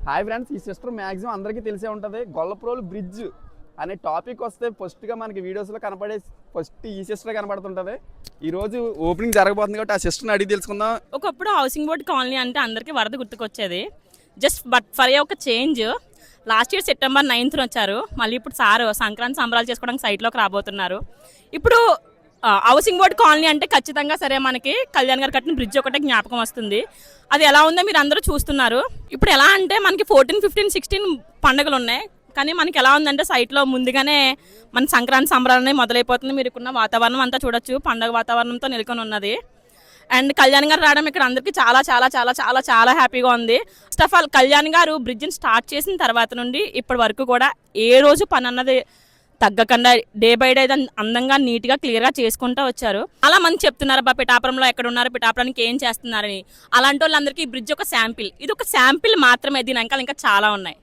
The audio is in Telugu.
హాయ్ ఫ్రెండ్స్, ఈ సిస్టర్ మ్యాక్సిమం అందరికీ తెలిసే ఉంటుంది. గొల్లప్రోలు బ్రిడ్జ్ అనే టాపిక్ వస్తే ఫస్ట్గా మనకి వీడియోస్లో కనపడే ఫస్ట్ ఈ సిస్టర్ కనపడుతుంటుంది. ఈరోజు ఓపెనింగ్ జరగబోతుంది కాబట్టి ఆ సిస్టర్ని అడిగి తెలుసుకుందాం. ఒకప్పుడు హౌసింగ్ బోర్డ్ కాలనీ అంటే అందరికీ వరద గుర్తుకొచ్చేది. జస్ట్ బట్ ఫర్ ఒక change last year September 9th వచ్చారు. మళ్ళీ ఇప్పుడు సార్ సంక్రాంతి సంబరాలు చేసుకోవడానికి సైట్లోకి రాబోతున్నారు. ఇప్పుడు హౌసింగ్ బోర్డ్ కాలనీ అంటే ఖచ్చితంగా సరే మనకి కళ్యాణ్ గారు కట్టిన బ్రిడ్జ్ ఒకటే జ్ఞాపకం వస్తుంది. అది ఎలా ఉందో మీరు అందరూ చూస్తున్నారు. ఇప్పుడు ఎలా అంటే మనకి 14, 15, 16 పండుగలు ఉన్నాయి. కానీ మనకి ఎలా ఉందంటే సైట్లో ముందుగానే మన సంక్రాంతి సంబరాలనే మొదలైపోతుంది. మీరుకున్న వాతావరణం అంతా చూడొచ్చు, పండుగ వాతావరణంతో నెలకొని ఉన్నది. అండ్ కళ్యాణ్ గారు రావడం ఇక్కడ అందరికీ చాలా చాలా చాలా చాలా చాలా హ్యాపీగా ఉంది. ఫస్ట్ ఆఫ్ ఆల్ కళ్యాణ్ గారు బ్రిడ్జ్ని స్టార్ట్ చేసిన తర్వాత నుండి ఇప్పటి వరకు కూడా ఏ రోజు పని అన్నది తగ్గకుండా డే బై డే అందంగా నీట్గా క్లియర్గా చేసుకుంటూ వచ్చారు. అలా మంది చెప్తున్నారు అబ్బా పిఠాపురంలో ఎక్కడ ఉన్నారు, పిఠాపురానికి ఏం చేస్తున్నారని. అలాంటి వాళ్ళందరికీ ఈ బ్రిడ్జ్ ఒక శాంపిల్. ఇది ఒక శాంపిల్ మాత్రమే, దీని వెనకాల ఇంకా చాలా ఉన్నాయి.